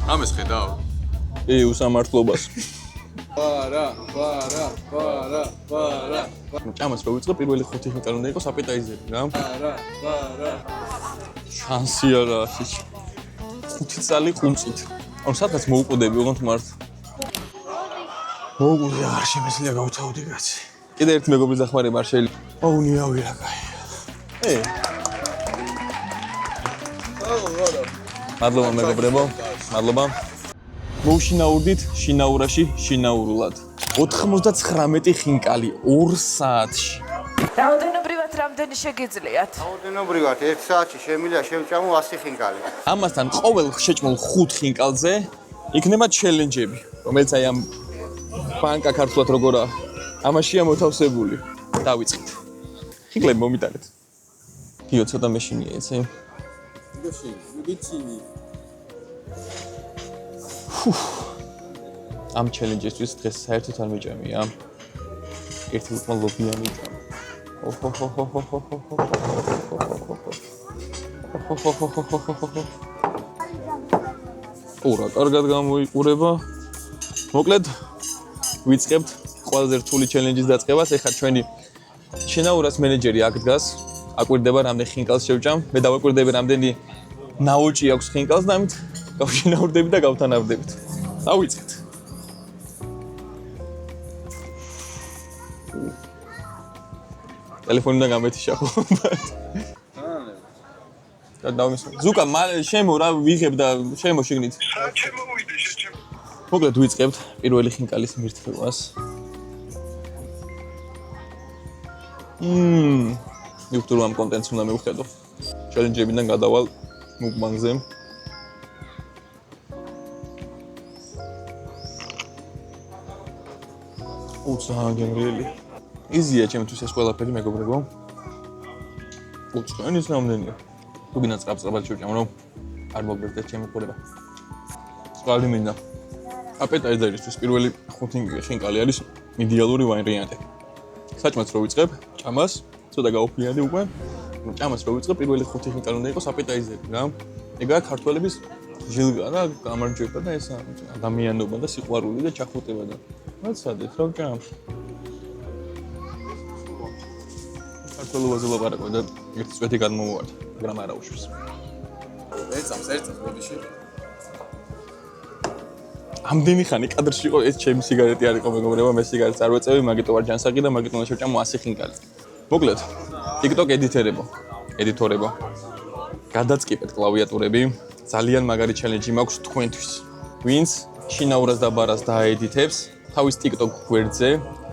ამას ხედავ? უსამართლობას. არა. ჭამას რო ვიწყებ, პირველი 5 ხნიტა უნდა იყოს აპეტაიზერი, რა? არა. შანსი არა ასეც. 5 წალი ყუნწით. ანუ სადღაც მოუყუდები, ოღონდ მართ. მოუყუდე, არ შემიძლია გავთავდი კაცი. კიდე ერთი მეგობრის დახმარება არ შეიძლება. აუნიავი რა კაი. მადლობა მეგობრებო, მადლობა. მოუშინაურდით შინაურაში შინაურულად. 99 ხინკალი 2 საათში. რაოდენობრივად რამდენი შეგიძლიათ? რაოდენობრივად 1 საათში შემიძლია შევჭამო 100 ხინკალი. ამასთან ყოველ შეჭმულ 5 ხინკალზე იქნება ჩელენჯები, რომელიც აი ამ ბანკა ქართულად როგორა ამაშია მოთავსებული. დავიწყეთ. ხინკლები მომიტანეთ. გიო ცოტა მეშინია ესე. ამ ჩელენჯისთვის დღეს საერთოდ არ მიჭამია. ერთი უკმა ლობიანი ჭამა. ურა, კარგად გამოიყურება. მოკლედ, ვიწყებთ ყველაზე რთული ჩელენჯის დაწყებას. ეხლა ჩვენი შინაურას მენეჯერი აქ დგას. აკვირდება რამდენი ხინკალს შევჭამ. მე დავაკვირდები რამდენი ნაოჭი აქვს ხინკალს და ამით გავშინაურდები და გავთანაბრდებით. დავიწყეთ. ტელეფონიდან გამეთიშა ხო? და დავისვა. ზუკა, შემო რა ვიღებ და შემო შეგნით. ჩემო მოვიდე, შემო. მოკლედ ვიწყებთ პირველი ხინკალის მირთმევას. მივხვდი რომ ამ კონტენტს უნდა მივხედო. ჩელენჯებიდან გადავალ მუკბანგზე. უცაა გემრიელი. იზია ჩემთვის ეს ყველაფერი მეგობრებო. უცხოენის ნამდვილია. თუ გინდა წრაბწრაბად შევჭამ რომ არ მოგბერდეთ ჩემი ყურება. წყალი მინდა. აპეტაიზერისთვის პირველი 5 ხინკალი არის იდეალური ვარიანტი. საჭმელს რო ვიწყებ, ჭამას, ცოტა გავუფრინდი უკვე. ჭამას რო ვიწყებ, პირველი 5 ხინკალი უნდა იყოს აპეტაიზერი რა. ეგაა ქართველების ჟილგა და გამარჯვება და ეს ადამიანობა და სიყვარული და ჩახუტება და მოცადეთ რა ვჭამ. ქართულობაზე ლაპარაკობ და ერთი წვეთი გადმოვარდა, მაგრამ არა უშვის. ეცამს ბოდიში. ამდენი ხანი კადრში იყო ეს ჩემი სიგარეტი არ იყო მეგობრებო, მე სიგარეტს არ ვეწევი, მაგიტო ვარ ჯანსაღი და მაგიტო უნდა შევჭამო 100 ხინკალი. მოკლედ, TikTok ედიტორებო. გადაწყიფეთ კლავიატურები. ძალიან მაგარი ჩელენჯი მაქვს თქვენთვის. ვინც შინაურას და ბარას დაედიტებს თავის TikTok გვერდზე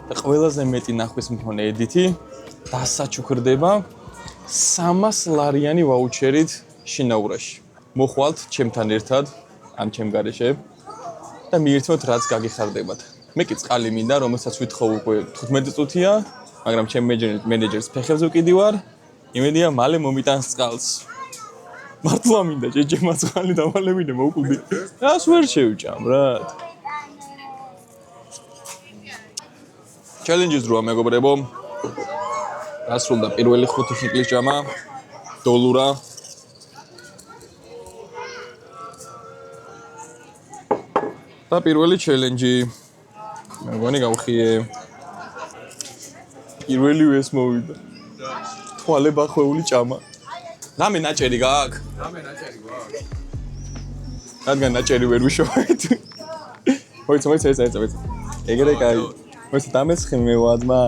და ყველაზე მეტი ნახვის მქონე ედიტი დასაჩუქრდება 300 ლარიანი ვაუჩერით შინაურაში. მოხვალთ ჩემთან ერთად ამ ჩემ გარეშე და მიირთმევთ რაც გაგიხარდებათ. მე კი წყალი მინდა, რომელსაც ვითხოვ უკვე 15 წუთია, მაგრამ ჩემ მენეჯერს ფეხებზე ვკიდი ვარ. იმედია მალე მომიტანს წყალს. მართლა მინდა ჯეჯემა წყალი დავალებინე მოუკვდი. რას ვერ შევჭამ რა. ჩელენჯის დროა მეგობრებო. დასრულდა პირველი 5 ხინკლის ჭამა. დოლურა. და პირველი ჩელენჯი. მე მგონი გავხიე. პირველი ეს მოვიდა. თვალე ბახვეული ჭამა. რამე ნაჭერი გააქვს? რადგან ნაჭერი ვერ ვიშოვეთ. მოიცა ეს. ეგრე კაი. მოიცა დამესხი მე ვადმა.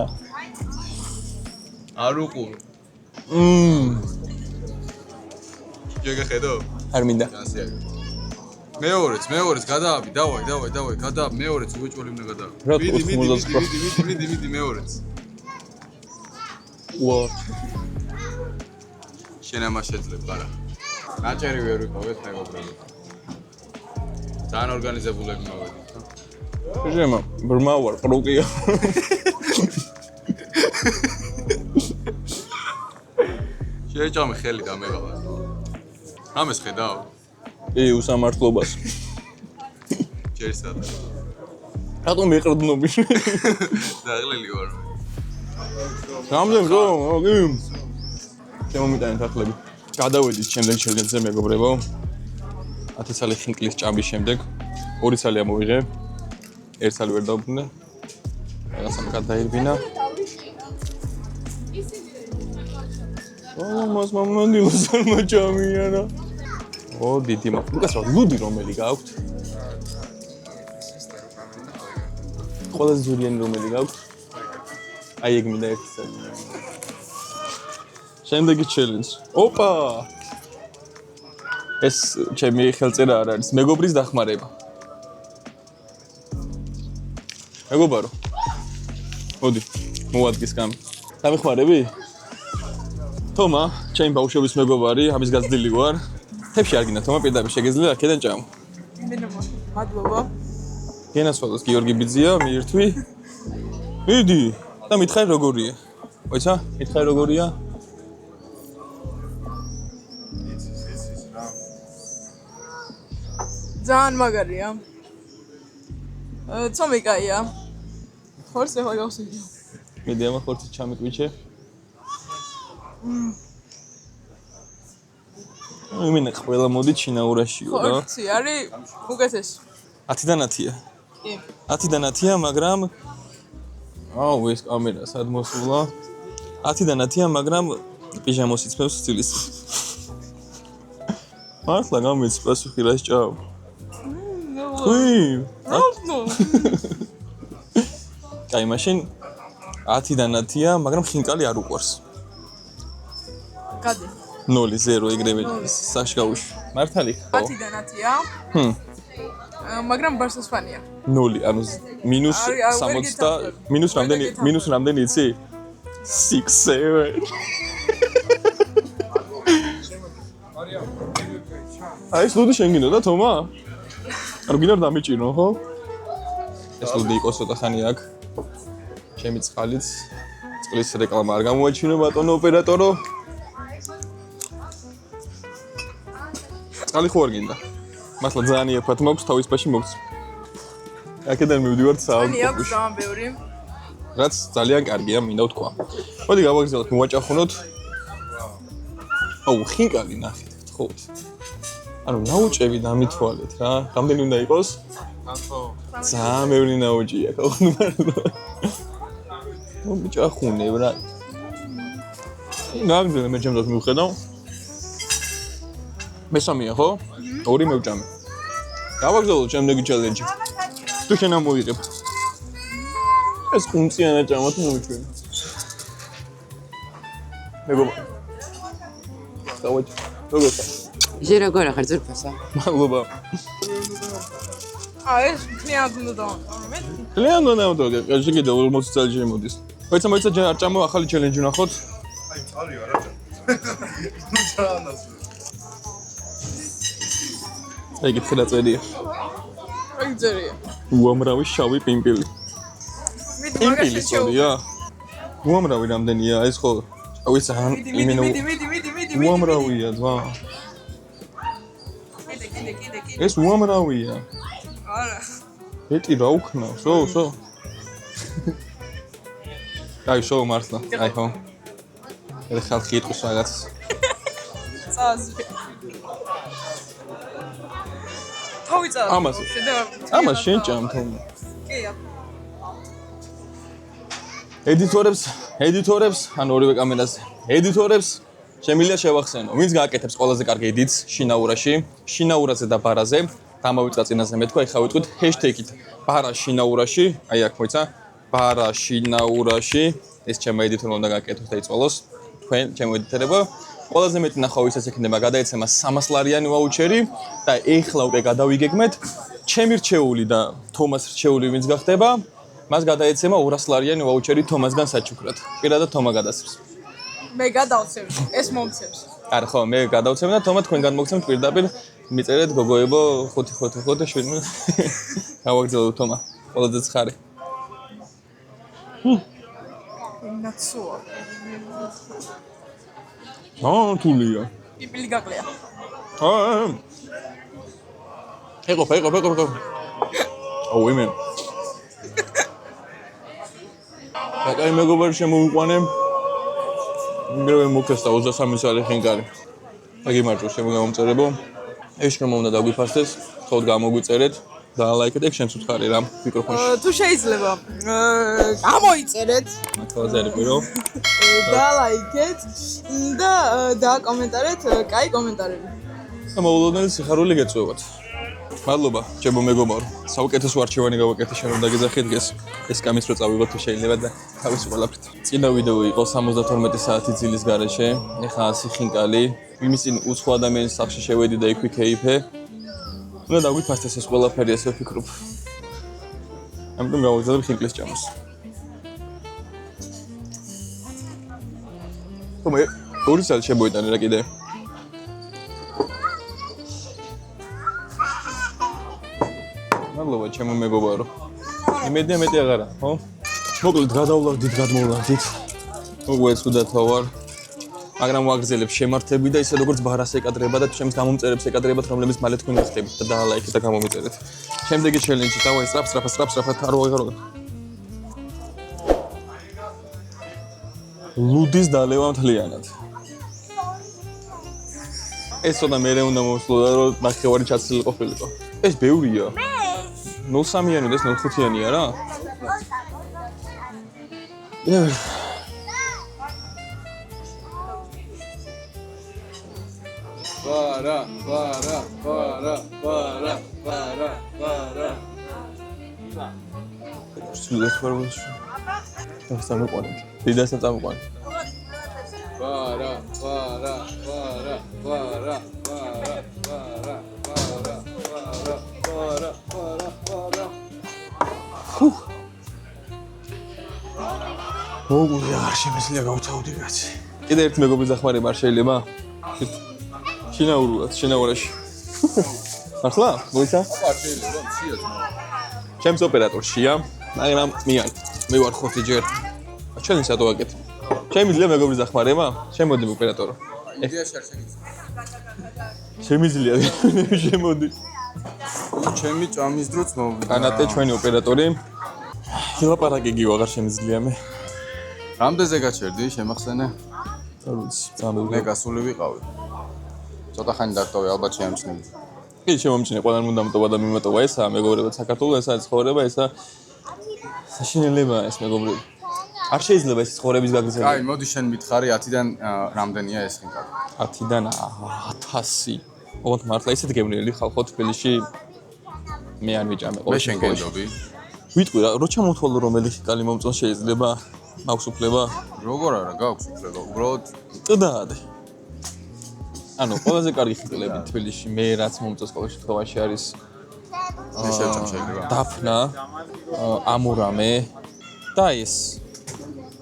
არ უყურ. შეგეხედო? არ მინდა. მეორეც, გადააბი, დავაი, გადააბი, მეორეც უეჭველი უნდა გადააბი. მიდი, მეორეც. ვა. შენ ამას შეძლებ, არა. ნაჭერი ვერ ვიყავეთ მეგობრებო. ძალიან ორგანიზებულები მოვედით, ხო? შეჟემა, ბრმა ვარ, პროკია. შეეჭამე ხელი და მეგაბას. ამას ხედავ? უსამართლობას. ჯერისად. რატომ მეყრდნობი? დაღლილი ვარ. რამდენი რო? შემომიტანეთ ახლები. გადავედით შემდეგ ჩელენჯზე მეგობრებო. 10 წელი ხინკლის ჭამის შემდეგ 2 წელი ამოვიღე. 1 წელი ვერ დავბრუნე. რაღაცა გადაირბინა. მას მამანდილოს არ მოჭამიანა. ო დიდი უკას რა ლუდი რომელი გაქვთ? ყველაზე ზურიანი რომელი გაქვთ? აი ეგ მინდა ერთი წელი. შემდეგი ჩელენჯი. ოპა! ეს ჩემი ხელწერა არ არის, მეგობრის დახმარება. მეგობარო. მოდი, მოადგეს კამი. დამეხმარები? თომა, ჩემი ბავშვობის მეგობარი, ამის გაზრდილი ვარ. თებში არ გინდა თომა, პირდაპირ შეგეძლია აქედან ჭამო. მადლობა. გენასვალოს გიორგი ბიძია, მიირთვი. მიდი და მითხარი როგორია. მოიცა? მითხარი როგორია? ძალიან მაგარია. ცომი კაია. ხორცი ახლა გავსვიჯო. მიდი ამა ხორცი ჩამიკვიჩე. იმენა ყველა მოდი ჩინაურაშიო რა. ხორცი არის უკეთესი. 10-დან 10-ია. კი. 10-დან 10-ია, მაგრამ აუ ეს კამერა სად მოსულა? 10-დან 10-ია, მაგრამ პიჟამოს იცმევს სტილის. მართლა გამეც პასუხი რა სჭავ. ხუი. ნუ. აი მაშინ 10-დან 10-ია, მაგრამ ხინკალი არ უყვარს. გადი. 0-0 ეგრევე საშკაუში. მართალი ხო? 10-დან 10-ია. მაგრამ ბარსას ფანია. 0, ანუ მინუს 60 მინუს რამდენი იცი? 6-7. აი ეს ლუდი შენ გინდა თომა? არ გინდა დამიჭირო ხო? ეს ლუდი იყოს ცოტა ხანი აქ. ჩემი წყალიც წყლის რეკლამა არ გამოაჩინო ბატონო ოპერატორო. წყალი ხო არ გინდა? მართლა ძალიან იაფად მაქვს თავის ფაში მოგწ. აქედან მივდივართ ფანი საალკოჰოლში. აქვს ძალიან ბევრი. რაც ძალიან კარგია, მინდა ვთქვა. მოდი გავაგზავნოთ, მოვაჭახუნოთ. აუ, ხინკალი ნახეთ, გთხოვთ. ანუ ნაუჭები დამითვალეთ რა. რამდენი უნდა იყოს? ძალიან ბევრი ნაუჭი აქვს, ხო მართლა. მოვაჭახუნე რა. ნაგდე მე ჩემს მივხედავ. მესამეა ხო? 2 მევჭამე. გავაგზავნოთ შემდეგი ჩელენჯი. თუ შენ ამოიღებ. ეს კუნციანა ჭამა თუ მოვიჩვენე. მეგობრებო. დავაჭ. როგორ ხარ? ჟე როგორ ახარ ზურფასა? მადლობა. ეს ფლიანად უნდა დავამყარო. ლეონ დონაუტო, შეიძლება 40 წელი შემოდის. მოიცა ჯერ არ ჭამო ახალი ჩელენჯი ნახოთ. აი, წარი არა ჭამ. ნუ ჭამას. აი გითხელა წერია. აი წერია. უამრავი შავი პიმპილი. მიდი პიმპილი მაგაში სწორია. უამრავი რამდენია ეს ხო? აუიც ან იმენო მიდი. უამრავია ძმა. კიდე. ეს უამრავია. არა. ეტი რა უქნა? სო. აი შო მართლა. აი ხო. ეს ხალხი იტყვის რაღაც. წაზი. თავიწა. ამას შენ ჭამ თომა. კი. ედიტორებს, ან ორივე კამერაზე. ედიტორებს შემიძლია შევახსენო. ვინც გააკეთებს ყველაზე კარგ ედიტს შინაურაში, შინაურაზე და ბარაზე, დამოვიწყა წინაზე მეთქვა, ეხლა ვიტყვით ჰეშტეგით ბარა შინაურაში, აი აქ მოიცა, ბარა შინაურაში, ეს ჩემო ედიტორმა უნდა გააკეთოს და იწვალოს. თქვენ ჩემო ედიტორებო, ყველაზე მეტი ნახავ ისაც ექნება გადაეცემა 300 ლარიანი ვაუჩერი და ეხლა უკვე გადავიგეგმეთ ჩემი რჩეული და თომას რჩეული ვინც გახდება, მას გადაეცემა 200 ლარიანი ვაუჩერი თომასგან საჩუქრად. პირადად თომა გადასცემს. მე გადავცემ, ეს მომცემს. არა ხო, მე გადავცემ და თომა თქვენგან მოგცემთ პირდაპირ მიწერეთ გოგოებო 5 გავაგზავნოთ თომა. ყველაზე ცხარე. ნაცოა. თულია. პიპილი გაკლია. ეხო. აუ იმე. აკაი მეგობარი შემოვიყვანე. მიგროვე მოკესტა 23 წელი ხინკარი. აგიმარჯო შემოგამომწერებო. ეს რომ უნდა დაგვიფასდეს, თქოდ გამოგვიწერეთ და ლაიქეთ, ეგ შენც უთხარი რა მიკროფონში. თუ შეიძლება გამოიწერეთ მართლაც არის პირო. და ლაიქეთ და დააკომენტარეთ კაი კომენტარები. მოულოდნელი სიხარული გეწევათ. მადლობა, ჩემო მეგობარო. საუკეთესო არჩევანი გავაკეთე შენ რომ დაგეძახე დღეს. ეს კამის რო წავიღოთ თუ შეიძლება და თავის ყველაფრით. წინა ვიდეო იყო 72 საათი ძილის გარეშე. ეხლა სიხინკალი. იმის წინ უცხო ადამიანის სახში შევედი და იქ ვიქეიფე. უნდა დაგვიფასდეს ეს ყველაფერი, ასე ვფიქრობ. ამიტომ გავაგზავნებ ხინკლის ჭამას. თუმე, ორი საათი შემოიტანე რა კიდე. მადლობა ჩემო მეგობარო. იმედია მეტი აღარა, ხო? მოკლედ გადავლავდით, გადმოვлавდით. უგუეს უდათა ვარ. მაგრამ ვაგრძელებ შემართები და ისე როგორც ბარას ეკადრება და ჩემს გამომწერებს ეკადრებათ, რომლებიც მალე თქვენ გახდებით და დაალაიქეთ და გამომიწერეთ. შემდეგი ჩელენჯი დავაი სტრაფ არ ვაღარო. ლუდის დალევა მთლიანად. ეს თოდა მერე უნდა მოსულოდა რომ ნახევარი ჩაცილი ყოფილიყო. ეს ბევრია. 0.3-იანი და ეს 0.5-იანია რა? ვარა. სულაც ვარ ვაშ. ეს სამყარო. დიდასაც წამყვანი. ვარა. მოგული არ შემიძლია გავთავდი კაცი. კიდე ერთი მეგობრის დახმარება არ შეიძლება? შინაურაში. მართლა? მოიცა? არ შეიძლება, მცია ძმა. ჩემს ოპერატორშია, მაგრამ მე ვარ ხოთი ჯერ. ჩვენი სადო ვაკეთე. შემიძლია მეგობრის დახმარება? შემოდი ოპერატორო. იდეაში არ შეგიძლია. შემიძლია, შემოდი. ჩემი ჭამის დროც მოვიდა. ანატე ჩვენი ოპერატორი. ილაპარაკი გიო აღარ შემიძლია მე. რამდენზე გაჩერდი, შემახსენე? არ ვიცი, ძალიან მე გასული ვიყავი. ცოტა ხანი დარტოვე, ალბათ შეამჩნევი. კი, შემომჩნე, ყველამ უნდა მომტოვა და მიმატოვა ესა, მეგობრებად, საქართველოს ესა ცხოვრება, ესა საშინელებაა ეს მეგობრები. არ შეიძლება ეს ცხოვრების გაგრძელება. აი, მოდი შენ მითხარი 10-დან რამდენია ეს ხინკალი? 10-დან 1000. ოღონდ მართლა ისეთ გემრიელი ხალხო თბილისში მე არ ვიჭამე მე შენ გენდობი. ვიტყვი რა, რო ჩამოთვალო რომელი ხინკალი მომწონს შეიძლება? მაქვს უფლება? როგორ არა, გაქვს უფლება, უბრალოდ წდაადე. ანუ ყველაზე კარგი ხინკალები თბილისში მე რაც მომწონს ყოველ შემთხვევაში არის მე შევჭამ შეიძლება. დაფნა, ამურამე და ეს.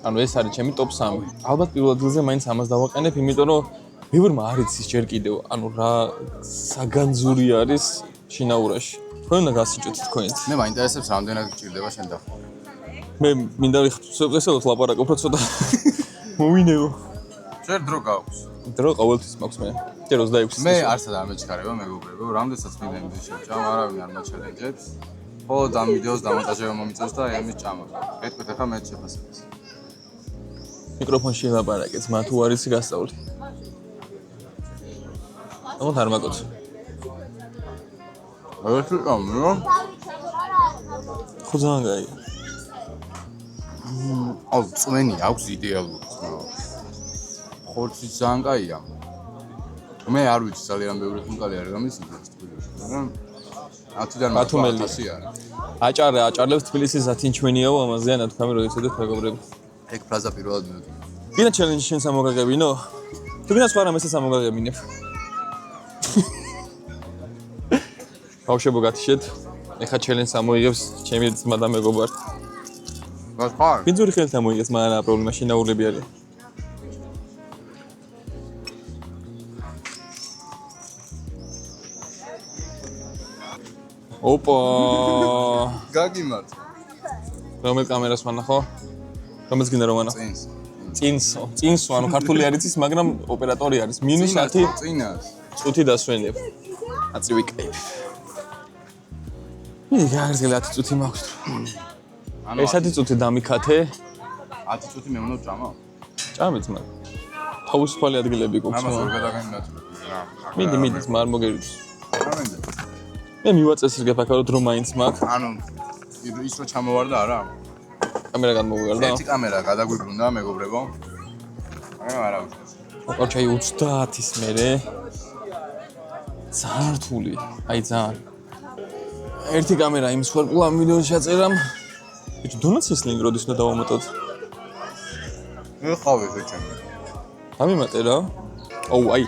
ანუ ეს არის ჩემი ტოპ 3. ალბათ პირველ ადგილზე მაინც ამას დავაყენებ, იმიტომ რომ ბევრმა არ იცის ჯერ კიდევ, ანუ რა საგანძური არის შინაურაში. თქვენ უნდა გასიჭოთ თქვენით. მე მაინტერესებს რამდენად გჭირდება შენ დახმა. მე მინდა ვიხსენოთ ლაპარაკობ, რომ ცოტა მოვინეო. შენ დრო გაქვს. დრო ყოველთვის მაქვს მე. ჯერ 26-ს. მე არცად არ მეჩქარება მეგობრებო, რამდენსაც მინდა იმის შევჭამ, არავინ არ მაჩელენჯებს. მხოლოდ ამ ვიდეოს დამონტაჟება მომიწევს და ამის ჭამა. გეტყვით ახლა მე შეფასებას. მიკროფონში ლაპარაკეთ, მათ თუ არის გასწავლი. აუ არ მაგოც. ეს ჭამი რა? ხო ძალიან გაიგე. აუ წვენი აქვს იდეალური. ხორცი ძალიან კაია. მე არ ვიცი ძალიან ბევრი ხინკალი არის გამისინდეს თბილისში, მაგრამ 10-დან ბათუმელი. 100 არის. აჭარლებს თბილისის ათინჩვენიაო ამაზე ანა თქვამი რომ იცოდეთ მეგობრები. ეგ ფრაზა პირველად მივედი. გინდა ჩელენჯი შენ სამოგაგებინო? თუ გინდა სხვა რამეს სამოგაგებინებ. ბავშვებო გათიშეთ. ეხა ჩელენჯს ამოიღებს ჩემი ძმა და მეგობარი. გას ხარ? ბინძური ხელით ამოიღებს, მაგრამ რა პრობლემა შინაურები არის. ოპა! გაგიმართ. რომელ კამერას ვანახო? რომელს გინდა რომ ვანახო? წინსო, ანუ ქართული არ იცის, მაგრამ ოპერატორი არის. -10 წინას. წუთი დასვენებ. აწივი კაიფი. მე გაგრძელა 10 წუთი მაქვს. ანუ ეს 10 წუთი დამიქათე. 10 წუთი მე უნდა ვჭამა? ჭამე ძმა. თავისუფალი ადგილები გვაქვს. ამას ვერ გადაგანათლებ რა. მიდი, ძმა არ მოგერიძ. მე მივაწესრიგებ აქ რომ მაინც მაქვს. ანუ ის რო ჩამოვარდა არა? კამერა გადმოვიარდა. ერთი კამერა გადაგვიბრუნდა მეგობრებო. არა უშავს. ოქროჩაი 30-ის მერე. ძალიან რთული. აი ძალიან. ერთი კამერა იმის ვარკვლა მილიონი შეწერამ. ბიჭო დონაცის ლინკ როდის უნდა დავამატოთ? მე ხავე შეჩემ. ამიმატე რა. აუ აი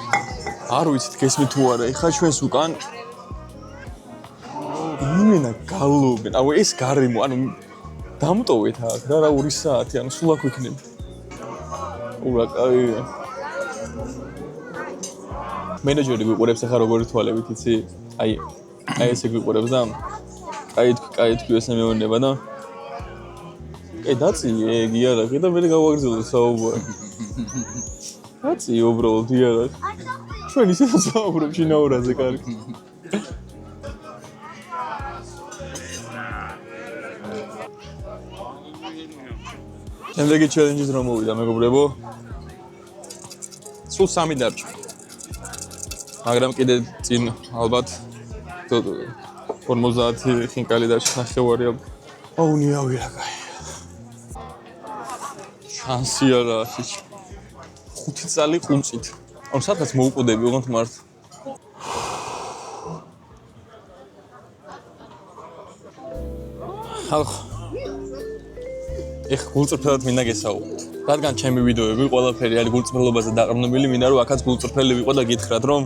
არ ვიცით გესმით თუ არა. ეხლა ჩვენს უკან იმენა გალობენ. აუ ეს გარემო, ანუ დამტოვეთ აქ რა 2 საათი, ანუ სულ აქ ვიქნები. ულა კაი. მენეჯერი გვიყურებს ახლა როგორი თვალებით იცი? აი ესე გვიყურებს და კაი თქვი ესე მეუბნება და კაი დაწიე გიარაღი და მე გავაგრძელო საუბარი. დაწიე უბრალოდ გიარაღი. ჩვენ ისე საუბრობ შინაურაზე კარგი. შემდეგი ჩელენჯის რომ მოვიდა მეგობრებო. სულ 3 დარჩა. მაგრამ კიდე წინ ალბათ 50 ხინკალი დარჩა ნახევარი. აუნიავი რა კაი. შანსი არა ისე 5 წალი ყუნწით. ანუ სადღაც მოუკვდები ოღონდ მართ. ხალხ ეხ გულწრფელად მინდა გესაუბროთ. რადგან ჩემი ვიდეოები ყველაფერი არის გულწრფელობაზე დაყრდნობილი, მინდა რომ აქაც გულწრფელი ვიყო და გითხრათ რომ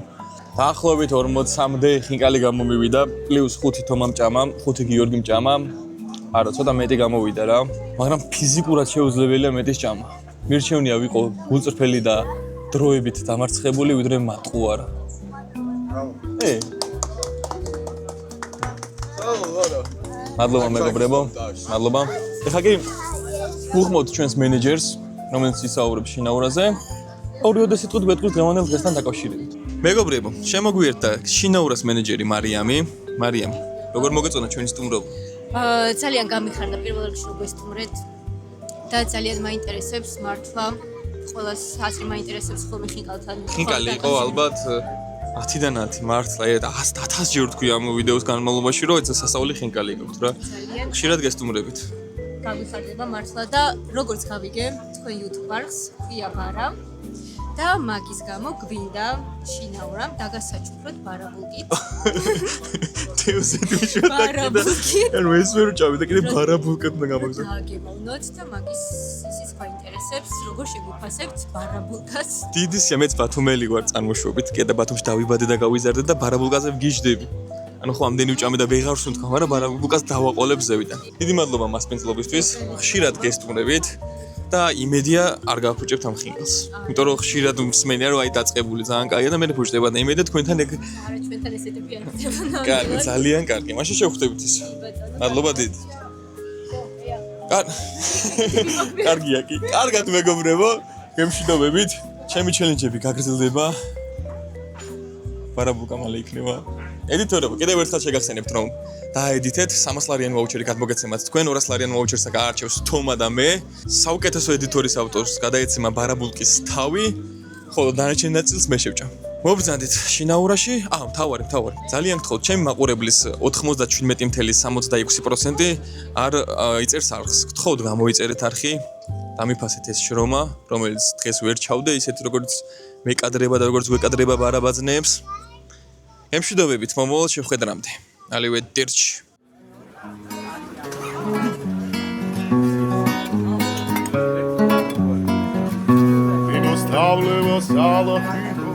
დაახლოებით 40-მდე ხინკალი გამომივიდა, პლუს 5 თომამ ჭამამ, 5 გიორგიმ ჭამამ. არა, ცოტა მეტი გამოვიდა რა, მაგრამ ფიზიკურად შეუძლებელია მეტის ჭამა. მირჩევნია ვიყო გულწრფელი და დროებით დამარცხებული, ვიდრე მატყუარა. მადლობა მეგობრებო, მადლობა. ეხლა კი ვუხმოთ ჩვენს მენეჯერს, რომელიც ისაუბრებს შინაურაზე. ორი სიტყვით ვეთქვით დღევანდელ დღესთან დაკავშირებით. მეგობრებო, შემოგვიერთდა შინაურას მენეჯერი მარიამი. მარიამ, როგორ მოგეწონა ჩვენი სტუმრობა? ძალიან გამიხარდა პირველ რიგში რომ გესტუმრეთ და ძალიან მაინტერესებს მართლა. ყველას აზრი მაინტერესებს ხოლმე ხინკალთან. ხინკალი იყო ალბათ 10-დან 10 მართლა 1000 ჯერ თქვი ამ ვიდეოს განმავლობაში რომ ეს სასწაული ხინკალი იყო რა. ხშირად გესტუმრებით. გამიხარდება მართლა და როგორც გავიგე თქვენ YouTube-არს ქვია ბარა და მაგის გამო გვინდა შინაურამ დაგასაჩუქროთ ბარაბულკით. თეოსეთი შედა. ბარაბულკით. ანუ ეს ვერ ჭამე და კიდე ბარაბულკით უნდა გამოგზავნო. გაგემოვნოთ და მაგის ისიც გვაინტერესებს როგორ შეგვიფასებთ ბარაბულკას. დიდი შემეც ბათუმელი ვარ წარმოშობით. კიდე ბათუმში დავიბადე და გავიზარდე და ბარაბულკაზე ვგიჟდები. ანუ ხო ამდენი უჭამე და ვეღარ სუნთქვა, მაგრამ ბარაბულკას დავაყოლებ ზევიდან. დიდი მადლობა მასპინძლობისთვის. ხშირად გესტუმრებით. და იმედია არ გავფუჭებთ ამ ხინკალს. იმიტომ რომ ხშირად მსმენია რომ აი დაწყებული ძალიან კაია და მე ფუჭდება და იმედია თქვენთან ეგ არა ჩვენთან ესეთები არ ხდება. კარგი, ძალიან კარგი. მაშინ შევხვდებით ის. მადლობა დიდი. კარგია კი. კარგად მეგობრებო, გემშვიდობებით. ჩემი ჩელენჯები გაგრძელდება. ბარაბულკა მალე იქნება. ედიტორებო, კიდევ ერთხელ შეგახსენებთ რომ დაედიტეთ 300 ლარიანი ვაუჩერი გადმოგეცემათ თქვენ 200 ლარიან ვაუჩერსა გაარჩევს თომა და მე საუკეთესო ედიტორის ავტორს გადაეცემა ბარაბულკის თავი ხოლო დანარჩენ ნაწილს მე შევჭამ მობრძანდით შინაურაში მთავარი ძალიან გთხოვთ ჩემი მაყურებლის 97.66% არ იწერს არხს გთხოვთ გამოიწერეთ არხი დამიფასეთ ეს შრომა რომელიც დღეს ვერ ჩავდე ისეთ როგორც მეკადრება და როგორც ვეკადრება ბარაბაძნეებს გემშვიდობებით მომავალ შეხვედრამდე ალივე დირჩი Ставлю салахиду,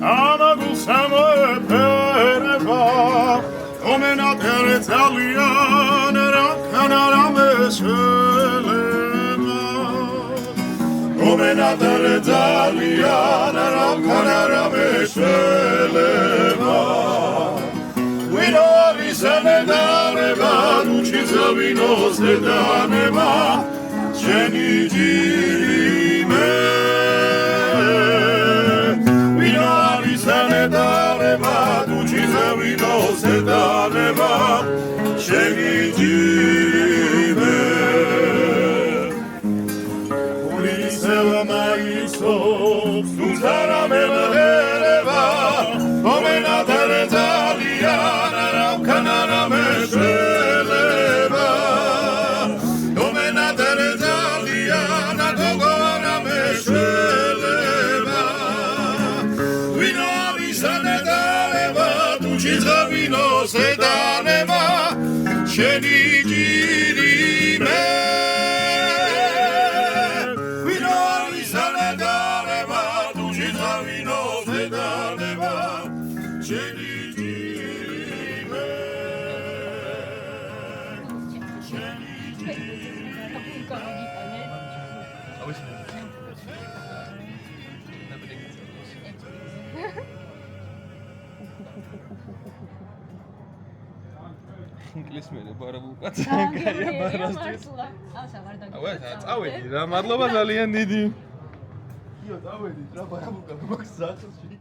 она гусама перева, у меня терцалиан, ракана рамешелема, у меня терцалиан, ракана рамешелема. We know is an edareva, учится вино седанема, чени дирime. Dareva, duciza vino se dareva, scegliime. Uliseva maiso, su sarà me la dereva, come la terza. ზედანება შენი ჭირი მე ვინოის ანაგარება თუ შეძავინო ზედანება შენი ჭირი მე ინგლისს მე ბარაბუკაცა კაია ბარასთვის წავედი რა მადლობა ძალიან დიდი იო წავედი რა ბარაბუკა მაგ საათში